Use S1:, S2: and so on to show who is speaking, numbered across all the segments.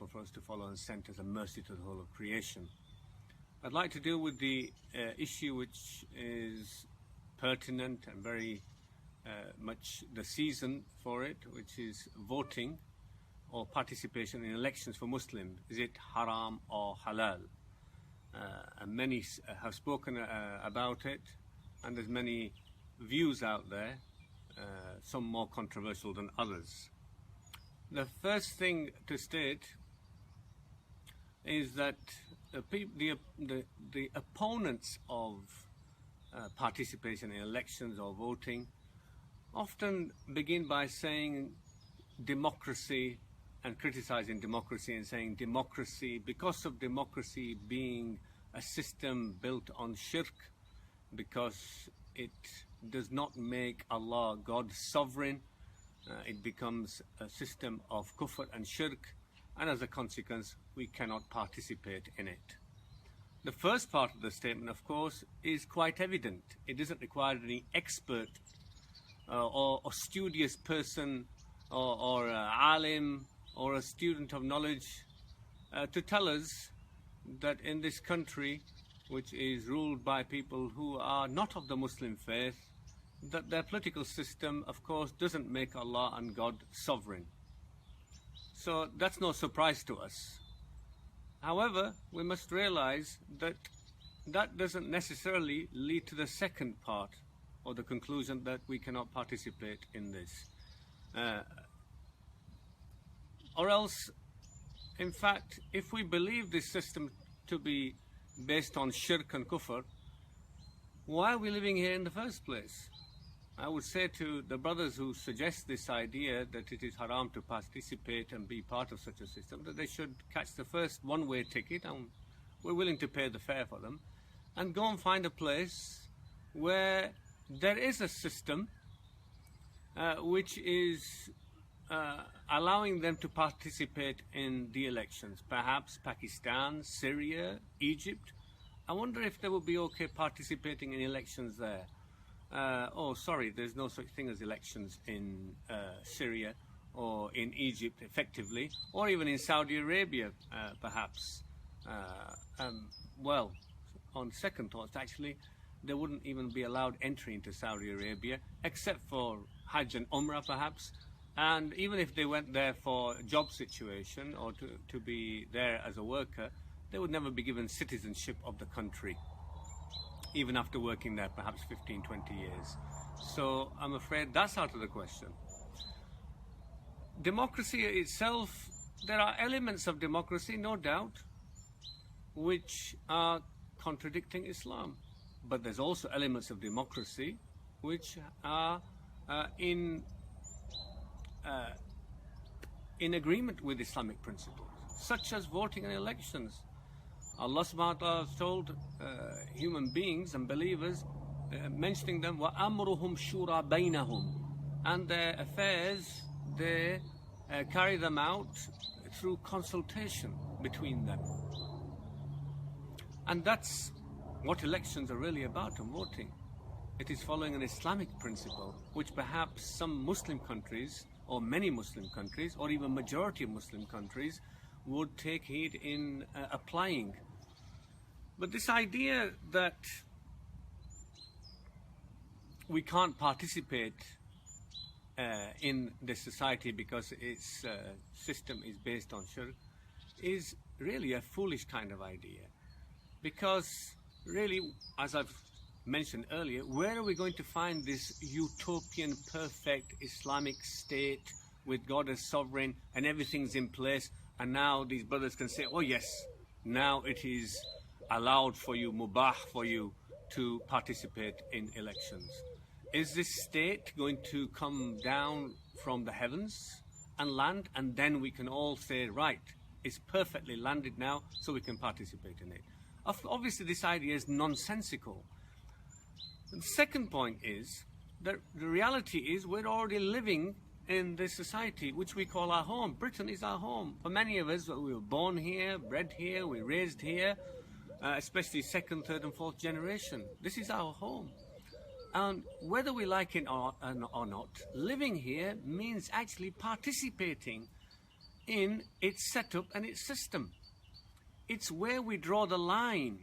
S1: example for us to follow and sent as a mercy to the whole of creation. I'd like to deal with the issue which is pertinent and very much the season for it, which is voting or participation in elections for Muslims. Is it haram or halal? And many have spoken about it, and there's many views out there, some more controversial than others. The first thing to state is that the opponents of participation in elections or voting often begin by saying democracy and criticizing democracy and saying democracy, because of democracy being a system built on shirk, because it does not make Allah God sovereign, it becomes a system of kufr and shirk, and as a consequence we cannot participate in it. The first part of the statement, of course, is quite evident. It doesn't require any expert or studious person or alim or a student of knowledge to tell us that in this country, which is ruled by people who are not of the Muslim faith, that their political system, of course, doesn't make Allah and God sovereign. So that's no surprise to us. However, we must realize that that doesn't necessarily lead to the second part, or the conclusion that we cannot participate in this. Or else, in fact, if we believe this system to be based on shirk and kufr, why are we living here in the first place? I would say to the brothers who suggest this idea that it is haram to participate and be part of such a system, that they should catch the first one-way ticket, and we're willing to pay the fare for them, and go and find a place where there is a system which is allowing them to participate in the elections. Perhaps Pakistan, Syria, Egypt. I wonder if they would be okay participating in elections there. Oh, sorry, there's no such thing as elections in Syria or in Egypt, effectively, or even in Saudi Arabia, perhaps. Well, on second thoughts, actually, they wouldn't even be allowed entry into Saudi Arabia, except for Hajj and Umrah, perhaps. And even if they went there for a job situation or to be there as a worker, they would never be given citizenship of the country, even after working there perhaps 15, 20 years. So I'm afraid that's out of the question. Democracy itself, there are elements of democracy, no doubt, which are contradicting Islam. But there's also elements of democracy which are in agreement with Islamic principles, such as voting in elections. Allah subhanahu wa ta'ala has told human beings and believers, mentioning them, وَأَمْرُهُمْ شُورَى بَيْنَهُمْ, and their affairs, they carry them out through consultation between them. And that's what elections are really about, and voting. It is following an Islamic principle, which perhaps some Muslim countries, or many Muslim countries, or even majority of Muslim countries would take heed in applying. But this idea that we can't participate in this society because its system is based on shirk is really a foolish kind of idea. Because really, as I've mentioned earlier, where are we going to find this utopian, perfect Islamic state with God as sovereign and everything's in place, and now these brothers can say, oh yes, now it is allowed for you, mubah for you to participate in elections? Is this state going to come down from the heavens and land, and then we can all say, right, it's perfectly landed now, so we can participate in it? Obviously this idea is nonsensical. And the second point is that the reality is we're already living in this society which we call our home. Britain is our home. For many of us, we were born here, bred here, we were raised here, especially second, third and fourth generation. This is our home. And whether we like it or not, living here means actually participating in its setup and its system. It's where we draw the line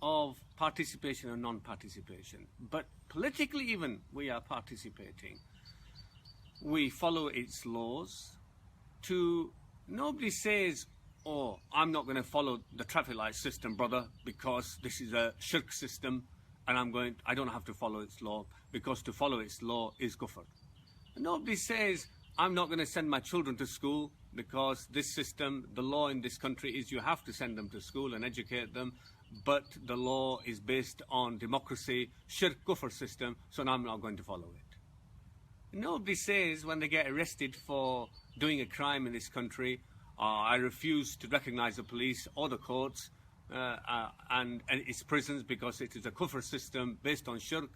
S1: of participation and non-participation. But politically even, we are participating. We follow its laws. Nobody says, oh, I'm not going to follow the traffic light system, brother, because this is a shirk system, and I don't have to follow its law, because to follow its law is kufr. Nobody says, I'm not going to send my children to school because this system, the law in this country is you have to send them to school and educate them, but the law is based on democracy, shirk, kufr system, so now I'm not going to follow it. Nobody says when they get arrested for doing a crime in this country, I refuse to recognize the police or the courts and its prisons because it is a kufr system based on shirk,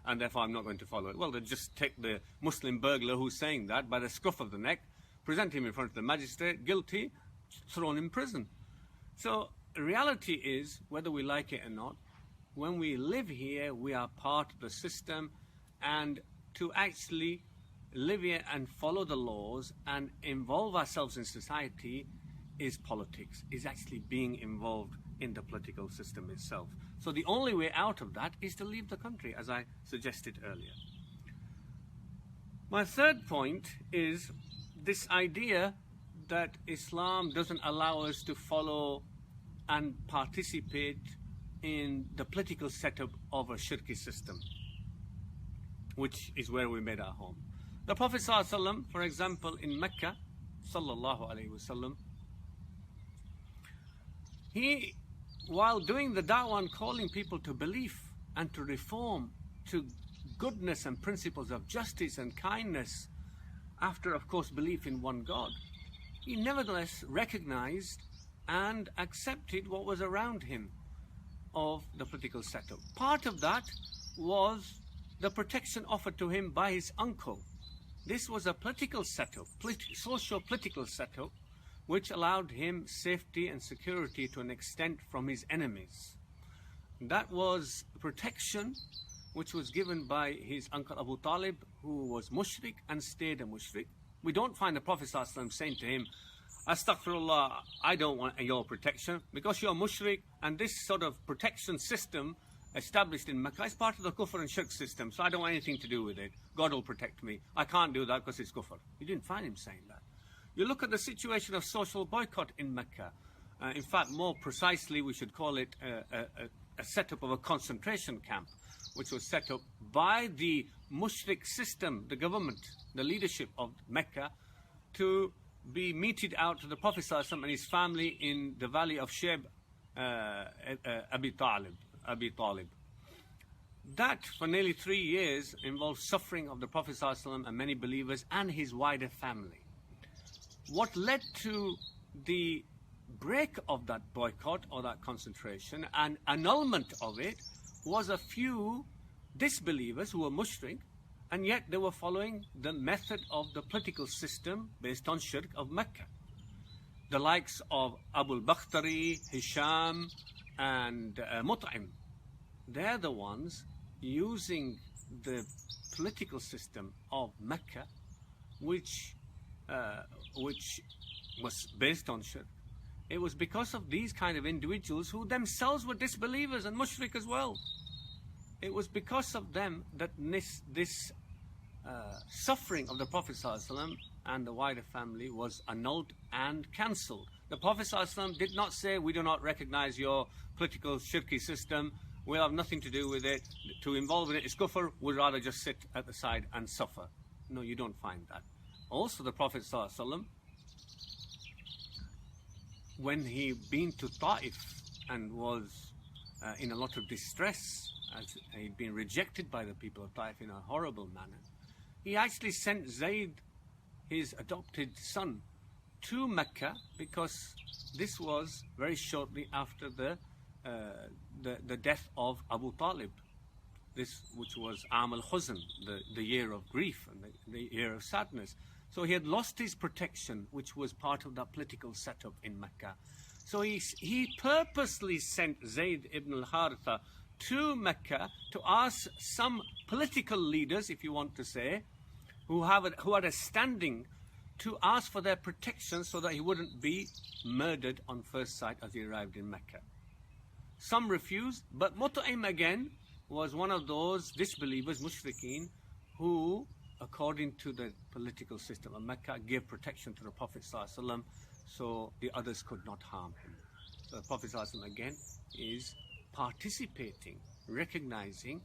S1: and therefore I'm not going to follow it. Well, they just take the Muslim burglar who's saying that by the scruff of the neck, present him in front of the magistrate, guilty, thrown in prison. So the reality is, whether we like it or not, when we live here, we are part of the system, and to actually live here and follow the laws and involve ourselves in society is politics, is actually being involved in the political system itself. So the only way out of that is to leave the country, as I suggested earlier. My third point is this idea that Islam doesn't allow us to follow and participate in the political setup of a shirki system, which is where we made our home. The Prophet ﷺ, for example, in Mecca, sallallahu alaihi wasallam, he, while doing the da'wah and calling people to belief and to reform, to goodness and principles of justice and kindness, after, of course, belief in one God, he nevertheless recognized and accepted what was around him of the political setup. Part of that was the protection offered to him by his uncle. This was a political setup, socio-political setup, which allowed him safety and security to an extent from his enemies. That was protection which was given by his uncle Abu Talib, who was mushrik and stayed a mushrik. We don't find the Prophet ﷺ saying to him, Astaghfirullah, I don't want your protection because you're mushrik, and this sort of protection system established in Mecca is part of the kufr and shirk system, so I don't want anything to do with it. God will protect me. I can't do that because it's kufr. You didn't find him saying that. You look at the situation of social boycott in Mecca. In fact, more precisely, we should call it a setup of a concentration camp, which was set up by the mushrik system, the government, the leadership of Mecca, to be meted out to the Prophet ﷺ and his family in the valley of Sheb Abi Talib. That, for nearly 3 years, involved suffering of the Prophet ﷺ and many believers and his wider family. What led to the break of that boycott or that concentration and annulment of it was a few disbelievers who were mushrik, and yet they were following the method of the political system based on shirk of Mecca. The likes of Abu al-Bakhtari, Hisham, and Mut'im. They're the ones using the political system of Mecca, which was based on shirk. It was because of these kind of individuals who themselves were disbelievers and mushrik as well. It was because of them that this suffering of the Prophet ﷺ and the wider family was annulled and cancelled. The Prophet ﷺ did not say, we do not recognize your political shirki system, we'll have nothing to do with it, to involve in it is kufr, we'd rather just sit at the side and suffer. No, you don't find that. Also, the Prophet ﷺ, when he been to Ta'if and was in a lot of distress, as he'd been rejected by the people of Ta'if in a horrible manner, he actually sent Zayd, his adopted son, to Mecca, because this was very shortly after the death of Abu Talib, which was Am al-Huzn, the year of grief and the year of sadness. So he had lost his protection, which was part of that political setup in Mecca. So he purposely sent Zayd ibn al-Haritha to Mecca to ask some political leaders, if you want to say, who had a standing to ask for their protection so that he wouldn't be murdered on first sight as he arrived in Mecca. Some refused, but Mut'im again was one of those disbelievers, mushrikeen, who, according to the political system of Mecca, gave protection to the Prophet ﷺ so the others could not harm him. So the Prophet ﷺ again is participating, recognizing,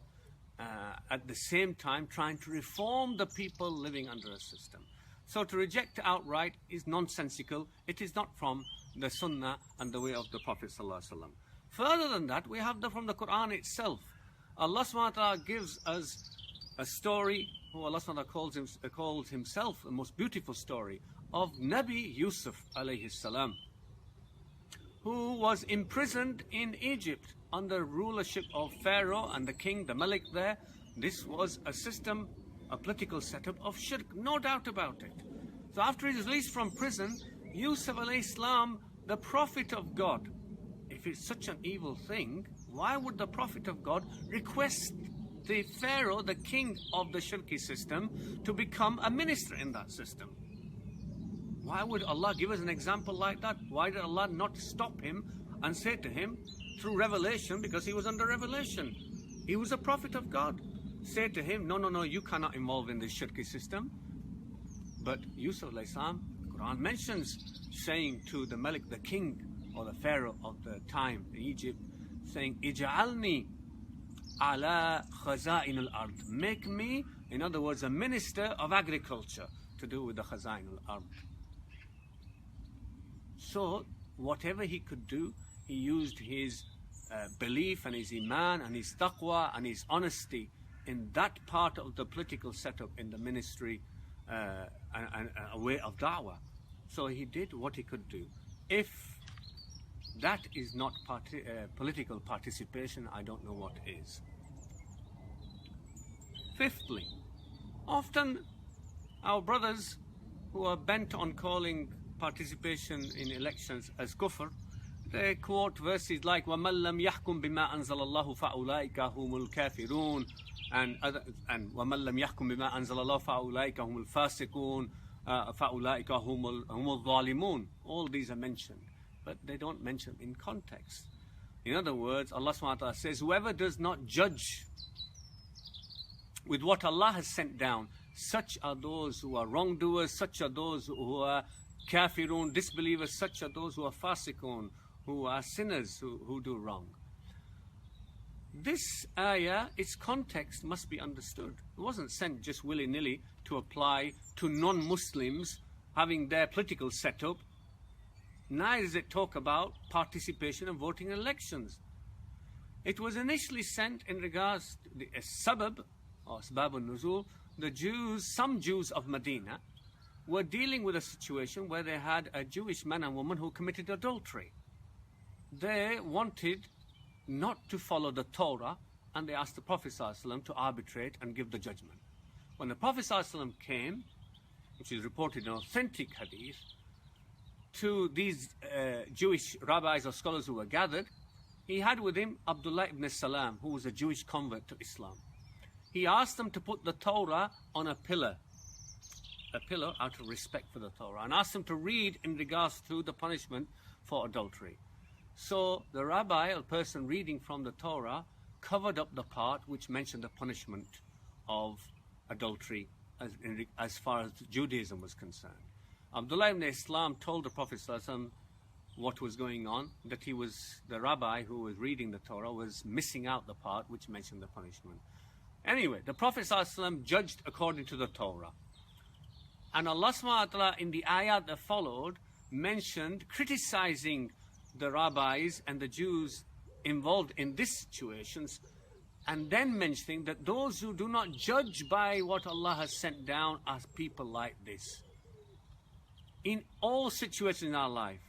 S1: at the same time trying to reform the people living under a system. So to reject outright is nonsensical. It is not from the Sunnah and the way of the Prophet ﷺ. Further than that, we have from the Quran itself. Allah subhanahu wa ta'ala gives us a story, who Allah subhanahu wa ta'ala calls himself the most beautiful story, of Nabi Yusuf alayhi salam, who was imprisoned in Egypt under rulership of Pharaoh and the king, the Malik there. This was a system, a political setup of shirk, no doubt about it. So after he was released from prison, Yusuf alayhi salam, the prophet of God, if it's such an evil thing, why would the prophet of God request the Pharaoh, the king of the shirki system, to become a minister in that system? Why would Allah give us an example like that? Why did Allah not stop him and say to him through revelation, because he was under revelation, he was a prophet of God, say to him, no, you cannot involve in this shirki system? But Yusuf alayhi salam, the Quran mentions, saying to the Malik, the king or the Pharaoh of the time in Egypt, saying, Ij'alni ala khaza'in al-ard. Make me, in other words, a minister of agriculture to do with the khaza'in al-ard. So, whatever he could do, he used his belief and his iman and his taqwa and his honesty in that part of the political setup in the ministry and a way of da'wah. So he did what he could do. If that is not political participation, I don't know what is. Fifthly, often our brothers who are bent on calling participation in elections as kufr, they quote verses like وَمَنْ لَمْ يَحْكُمْ بِمَا أَنزَلَ اللَّهُ فَأُولَٰئِكَ هُمُ الْكَافِرُونَ and وَمَنْ لَمْ يَحْكُمْ بِمَا أَنزَلَ اللَّهُ فَأُولَٰئِكَ هُمُ الْفَاسِقُونَ فَأُولَٰئِكَ هُمُ الظَّالِمُونَ. All these are mentioned, but they don't mention in context. In other words, Allah subhanahu wa ta'ala says, whoever does not judge with what Allah has sent down, such are those who are wrongdoers, such are those who are kafirun, disbelievers, such are those who are fasiqun, who are sinners, who do wrong. This ayah, its context must be understood. It wasn't sent just willy-nilly to apply to non-Muslims having their political setup. Neither does it talk about participation and voting in elections. It was initially sent in regards to the sabab, or sabab al-nuzul. The Jews, some Jews of Medina, were dealing with a situation where they had a Jewish man and woman who committed adultery. They wanted not to follow the Torah, and they asked the Prophet ﷺ to arbitrate and give the judgment. When the Prophet ﷺ came, which is reported in authentic hadith, to these Jewish rabbis or scholars who were gathered, he had with him Abdullah ibn Salam, who was a Jewish convert to Islam. He asked them to put the Torah on a pillar out of respect for the Torah, and asked them to read in regards to the punishment for adultery. So the rabbi, or person reading from the Torah, covered up the part which mentioned the punishment of adultery as far as Judaism was concerned. Abdullah ibn Islam told the Prophet ﷺ what was going on, that the rabbi who was reading the Torah was missing out the part which mentioned the punishment. Anyway, the Prophet ﷺ judged according to the Torah. And Allah subhanahu wa ta'ala in the ayat that followed mentioned criticizing the rabbis and the Jews involved in these situations, and then mentioning that those who do not judge by what Allah has sent down are people like this. In all situations in our life,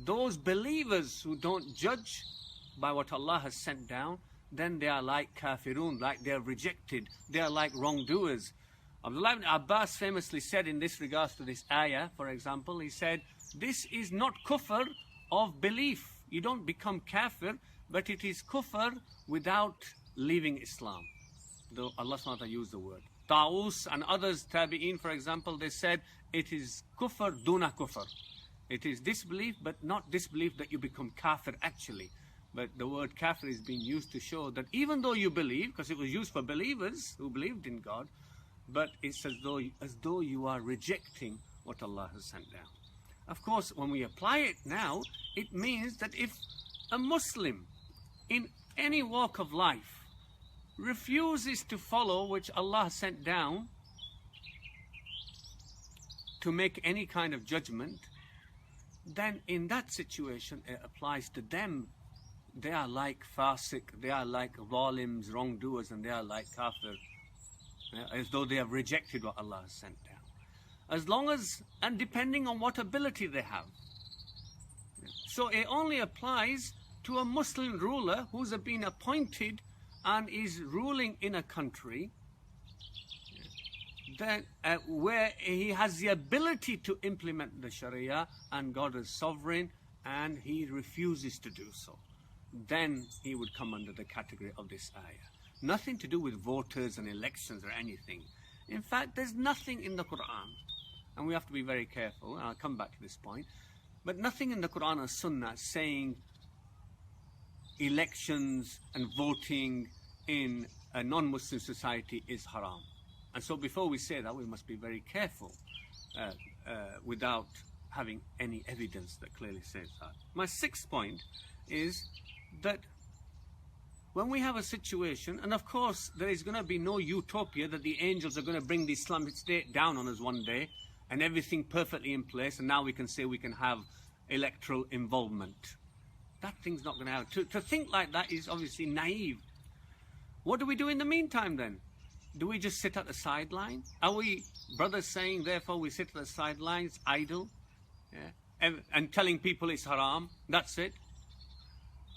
S1: those believers who don't judge by what Allah has sent down, then they are like kafirun, like they are rejected, they are like wrongdoers. Abdullah ibn Abbas famously said in this regards to this ayah, for example, he said, this is not kufr of belief. You don't become kafir, but it is kufr without leaving Islam. Though Allah subhanahu wa ta'ala used the word. Ta'us and others, Tabi'in, for example, they said, it is kufr duna kufr. It is disbelief, but not disbelief that you become kafir actually. But the word kafir is being used to show that even though you believe, because it was used for believers who believed in God, but it's as though you are rejecting what Allah has sent down. Of course, when we apply it now, it means that if a Muslim in any walk of life refuses to follow which Allah sent down to make any kind of judgment, then in that situation it applies to them. They are like fasik, they are like zalims, wrongdoers, and they are like kafir, as though they have rejected what Allah has sent down. As long as, and depending on what ability they have. So it only applies to a Muslim ruler who's been appointed and is ruling in a country that, where he has the ability to implement the Sharia and God is sovereign and he refuses to do so. Then he would come under the category of this ayah. Nothing to do with voters and elections or anything. In fact, there's nothing in the Quran, and we have to be very careful, and I'll come back to this point, but nothing in the Quran or Sunnah saying elections and voting in a non-Muslim society is haram. And so before we say that, we must be very careful without having any evidence that clearly says that. My sixth point is that when we have a situation, and of course there is going to be no utopia that the angels are going to bring the Islamic State down on us one day and everything perfectly in place and now we can say we can have electoral involvement. That thing's not going to happen. To think like that is obviously naive. What do we do in the meantime then? Do we just sit at the sideline? Are we brothers saying therefore we sit at the sidelines idle? Yeah? And telling people it's haram? That's it?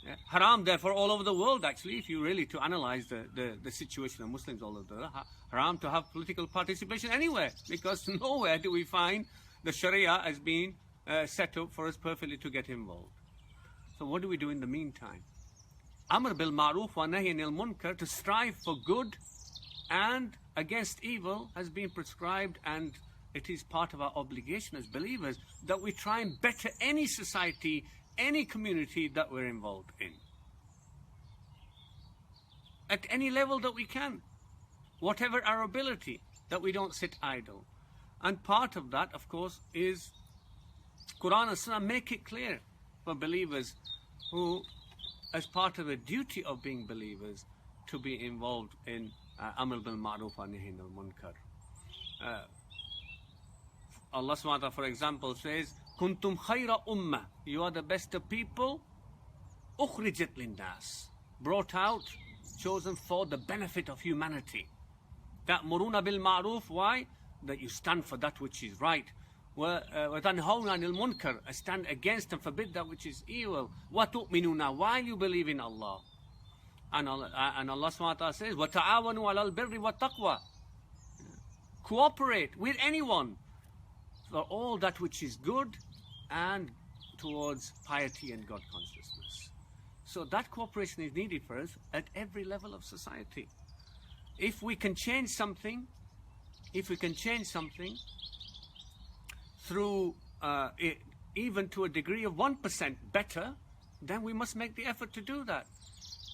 S1: Yeah. Haram, therefore, all over the world, actually, if you really to analyze the situation of Muslims all over the world, haram to have political participation anywhere, because nowhere do we find the Sharia as being set up for us perfectly to get involved. So what do we do in the meantime? Amr bil ma'ruf wa nahy anil munkar, to strive for good and against evil, has been prescribed, and it is part of our obligation as believers that we try and better any society, any community that we're involved in, at any level that we can, whatever our ability, that we don't sit idle. And part of that, of course, is Quran and Sunnah make it clear for believers who, as part of a duty of being believers, to be involved in Amr bil Ma'ruf wa Nahy anil Munkar. Allah subhanahu wa ta'ala, for example, says, Kuntum khayra ummah, you are the best of people, ukhrijat linnas, brought out, chosen for the benefit of humanity. Ta'muruna bil ma'ruf, why? That you stand for that which is right. Wa tanhawna anil munkar, stand against and forbid that which is evil. Wa tu'minuna, while you believe in Allah. And Allah subhanahu wa ta'ala says, wa ta'awanu alal birri wa taqwa, cooperate with anyone for all that which is good and towards piety and God consciousness. So that cooperation is needed for us at every level of society. If we can change something, through even to a degree of 1% better, then we must make the effort to do that.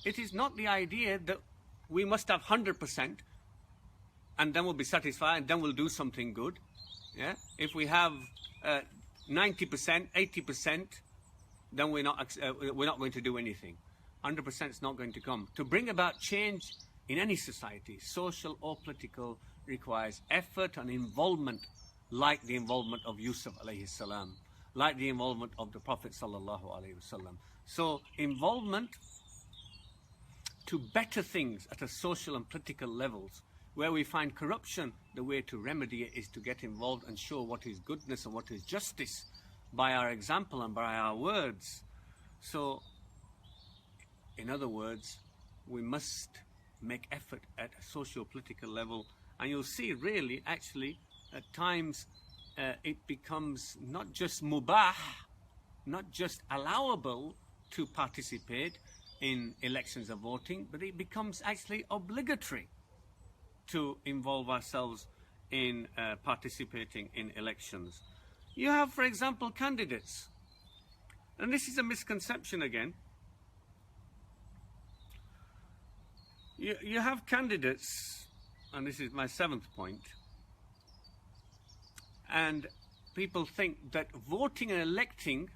S1: It is not the idea that we must have 100% and then we'll be satisfied and then we'll do something good. Yeah? If we have 90%, 80%, then we're not going to do anything. 100% is not going to come. To bring about change in any society, social or political, requires effort and involvement, like the involvement of Yusuf alayhi salam, like the involvement of the Prophet sallallahu alayhi wasallam. So involvement to better things at a social and political levels. Where we find corruption, the way to remedy it is to get involved and show what is goodness and what is justice by our example and by our words. So, in other words, we must make effort at a socio-political level. And you'll see really, actually, at times it becomes not just mubah, not just allowable to participate in elections and voting, but it becomes actually obligatory to involve ourselves in participating in elections. You have, for example, candidates. And this is a misconception again. You have candidates, and this is my 7th point, and people think that voting and electing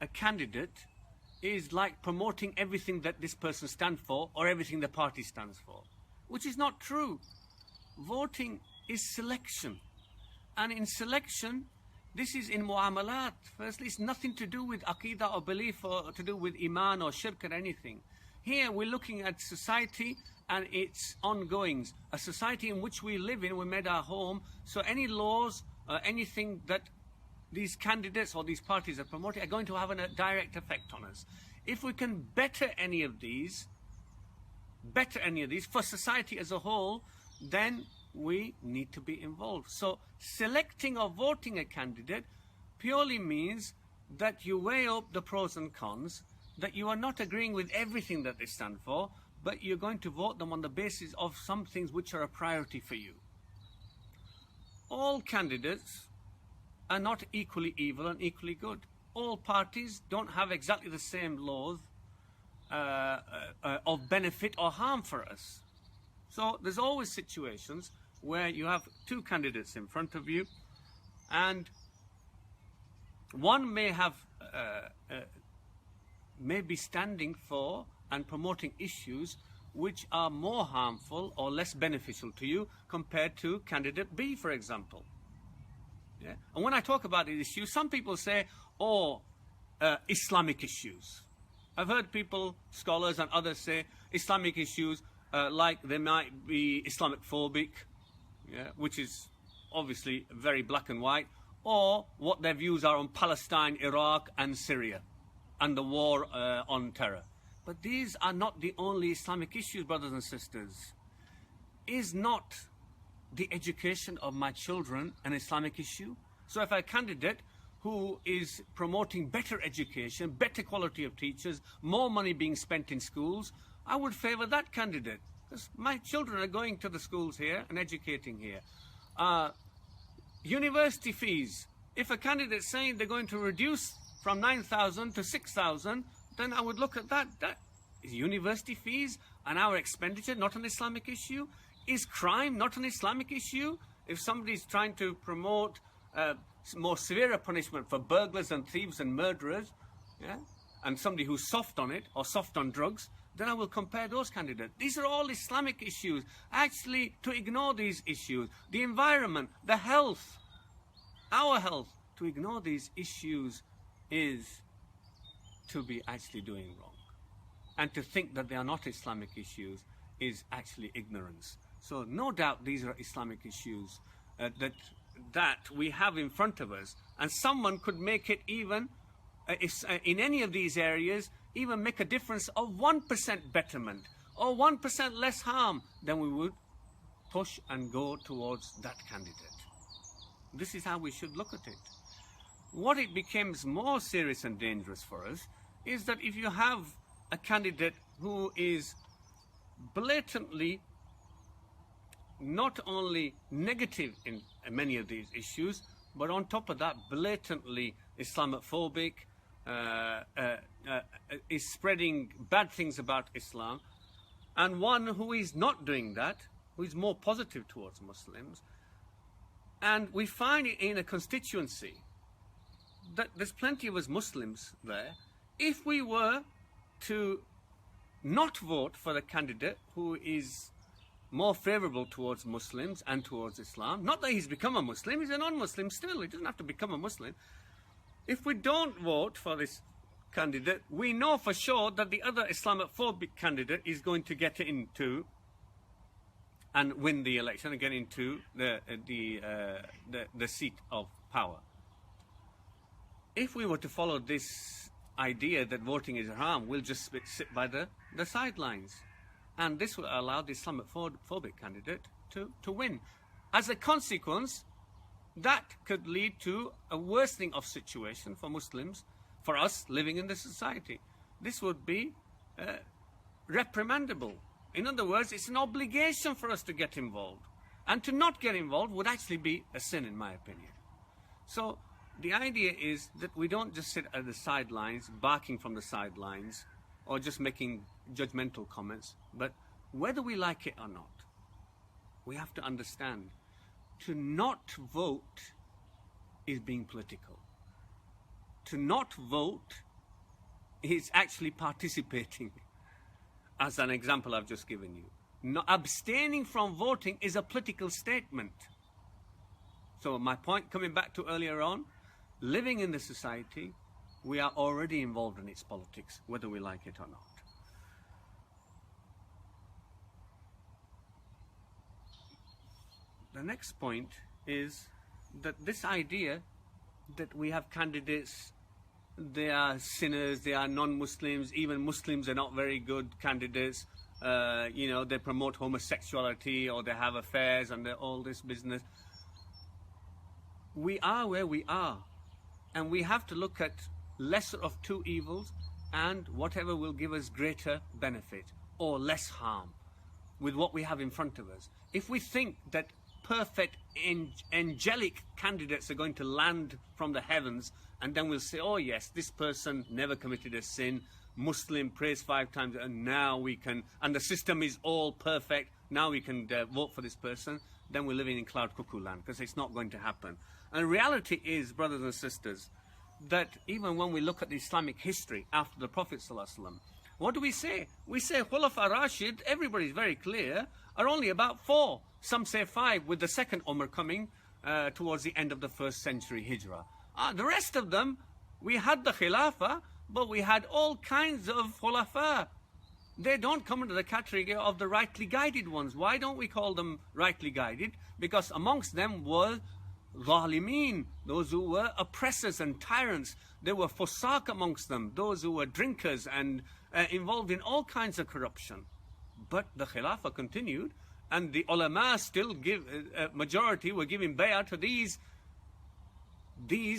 S1: a candidate is like promoting everything that this person stands for or everything the party stands for, which is not true. Voting is selection. And in selection, this is in mu'amalat. Firstly, it's nothing to do with aqidah or belief or to do with iman or shirk or anything. Here we're looking at society and its ongoings. A society in which we live in, we made our home. So any laws or anything that these candidates or these parties are promoting are going to have a direct effect on us. If we can better any of these for society as a whole, then we need to be involved. So selecting or voting a candidate purely means that you weigh up the pros and cons, that you are not agreeing with everything that they stand for, but you're going to vote them on the basis of some things which are a priority for you. All candidates are not equally evil and equally good. All parties don't have exactly the same laws of benefit or harm for us. So there's always situations where you have two candidates in front of you, and one may have may be standing for and promoting issues which are more harmful or less beneficial to you compared to candidate B, for example. Yeah? And when I talk about these issues, some people say, Islamic issues. I've heard people, scholars and others say Islamic issues like they might be Islamic phobic, yeah, which is obviously very black and white, or what their views are on Palestine, Iraq and Syria and the war on terror. But these are not the only Islamic issues, brothers and sisters. Is not the education of my children an Islamic issue? So if a candidate who is promoting better education, better quality of teachers, more money being spent in schools, I would favour that candidate. Because my children are going to the schools here and educating here. University fees. If a candidate's saying they're going to reduce from 9,000 to 6,000, then I would look at that. That is university fees and our expenditure not an Islamic issue? Is crime not an Islamic issue? If somebody's trying to promote more severe punishment for burglars and thieves and murderers, yeah, and somebody who's soft on it or soft on drugs, then I will compare those candidates. These are all Islamic issues. Actually, to ignore these issues, the environment, the health, our health, to ignore these issues is to be actually doing wrong. And to think that they are not Islamic issues is actually ignorance. So no doubt these are Islamic issues that we have in front of us. And someone could make it even, in any of these areas, even make a difference of 1% betterment or 1% less harm, then we would push and go towards that candidate. This is how we should look at it. What it becomes more serious and dangerous for us is that if you have a candidate who is blatantly not only negative in many of these issues, but on top of that, blatantly Islamophobic, is spreading bad things about Islam, and one who is not doing that, who is more positive towards Muslims, and we find it in a constituency that there's plenty of us Muslims there. If we were to not vote for the candidate who is more favourable towards Muslims and towards Islam, not that he's become a Muslim, he's a non-Muslim still, he doesn't have to become a Muslim. If we don't vote for this candidate, we know for sure that the other Islamophobic candidate is going to get into and win the election and get into the seat of power. If we were to follow this idea that voting is haram, we'll just sit by the sidelines. And this will allow the Islamophobic candidate to win. As a consequence, that could lead to a worsening of situation for Muslims, for us living in the society. This would be reprimandable. In other words, it's an obligation for us to get involved. And to not get involved would actually be a sin, in my opinion. So the idea is that we don't just sit at the sidelines, barking from the sidelines, or just making judgmental comments, but whether we like it or not, we have to understand to not vote is being political. To not vote is actually participating, as an example I've just given you. No, abstaining from voting is a political statement. So my point, coming back to earlier on, living in the society, we are already involved in its politics, whether we like it or not. The next point is that this idea that we have candidates, they are sinners, they are non-Muslims, even Muslims are not very good candidates, they promote homosexuality or they have affairs and all this business. We are where we are, and we have to look at lesser of two evils and whatever will give us greater benefit or less harm with what we have in front of us. If we think that perfect angelic candidates are going to land from the heavens, and then we'll say, oh yes, this person never committed a sin, Muslim, prays 5 times, and now we can, and the system is all perfect, now we can vote for this person, then we're living in cloud cuckoo land, because it's not going to happen. And reality is, brothers and sisters, that even when we look at the Islamic history after the Prophet ﷺ, what do we say? We say Khulafa Rashid, everybody's very clear, are only about 4. Some say 5, with the second Umar coming towards the end of the 1st century Hijrah. The rest of them, we had the Khilafah, but we had all kinds of Khulafa. They don't come into the category of the rightly guided ones. Why don't we call them rightly guided? Because amongst them were Zalimeen, those who were oppressors and tyrants. There were Fusaq amongst them, those who were drinkers and involved in all kinds of corruption. But the Khilafah continued, and the ulama still majority were giving bay'ah to these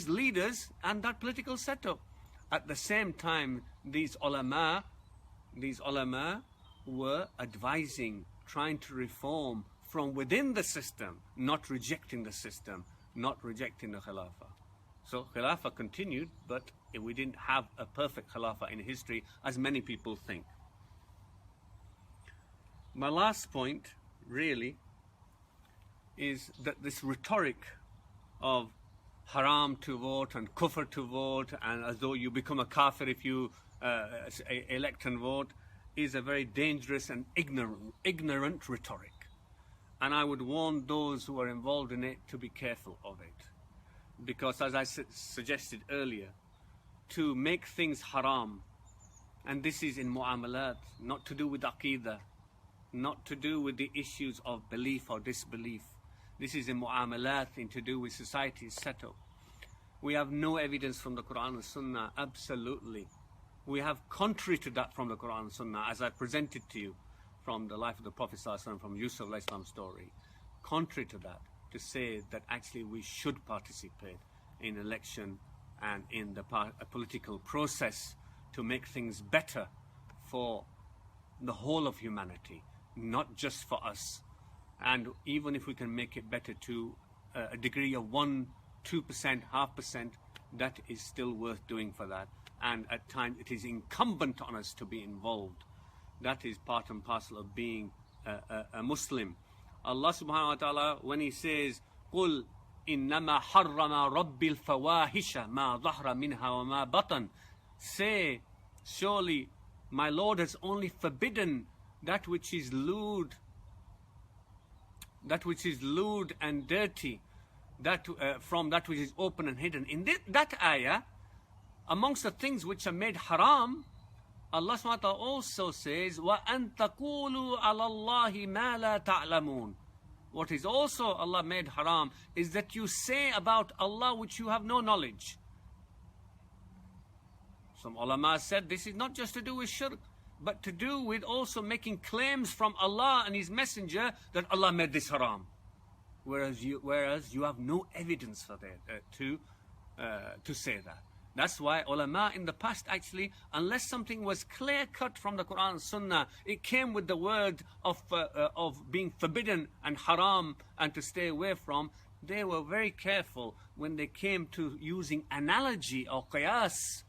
S1: leaders and that political setup. At the same time, these ulama were advising, trying to reform from within the system, not rejecting the system, not rejecting the Khilafah. So Khilafah continued, but we didn't have a perfect Khilafah in history, as many people think. My last point, really, is that this rhetoric of haram to vote and kufr to vote, and as though you become a kafir if you elect and vote, is a very dangerous and ignorant rhetoric. And I would warn those who are involved in it to be careful of it. Because as I suggested earlier, to make things haram, and this is in mu'amalat, not to do with aqeedah, not to do with the issues of belief or disbelief. This is in mu'amalat, in to do with society's setup. We have no evidence from the Quran and Sunnah, absolutely. We have contrary to that from the Quran and Sunnah, as I presented to you from the life of the Prophet ﷺ, from Yusuf al-Islam's story. Contrary to that, to say that actually we should participate in election and in the political process to make things better for the whole of humanity, not just for us. And even if we can make it better to a degree of 1%, 2%, 0.5%, that is still worth doing for that. And at times it is incumbent on us to be involved. That is part and parcel of being a Muslim. Allah subhanahu wa ta'ala, when He says, قُلْ إِنَّمَا حَرَّمَ رَبِّ الْفَوَاحِشَ مَا ظَهْرَ مِنْهَا وَمَا بَطَنَ. Say, surely my Lord has only forbidden that which is lewd, and dirty, that from that which is open and hidden. In that ayah, amongst the things which are made haram, Allah subhanahu wa ta'ala also says, وَأَن تَقُولُوا عَلَى اللَّهِ مَا لَا تَعْلَمُونَ. What is also Allah made haram is that you say about Allah which you have no knowledge. Some ulama said this is not just to do with shirk, but to do with also making claims from Allah and His Messenger that Allah made this haram. Whereas you have no evidence for that, to say that. That's why ulama in the past actually, unless something was clear cut from the Quran and Sunnah, it came with the word of being forbidden and haram and to stay away from, they were very careful when they came to using analogy or qiyas,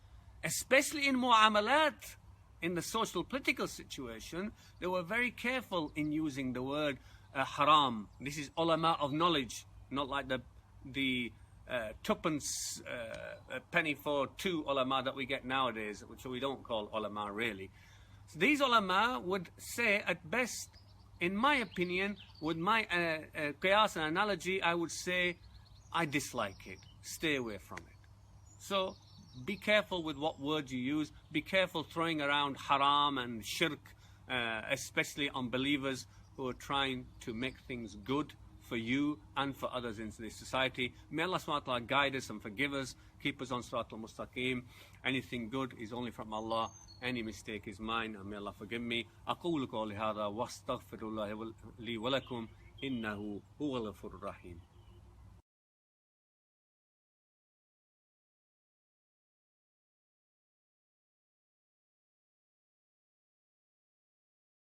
S1: especially in mu'amalat, in the social political situation. They were very careful in using the word haram. This is ulama of knowledge, not like the tuppence penny for two ulama that we get nowadays, which we don't call ulama really. So these ulama would say at best, in my opinion, with my qiyas and analogy, I would say, I dislike it, stay away from it. So be careful with what words you use, be careful throwing around haram and shirk, especially unbelievers who are trying to make things good for you and for others in this society. May Allah subhanahu wa ta'ala guide us and forgive us, keep us on Siratul Mustaqim. Anything good is only from Allah, any mistake is mine, and may Allah forgive me. أقول قولي هذا واستغفر الله لي ولكم إنه هو الغفور الرحيم.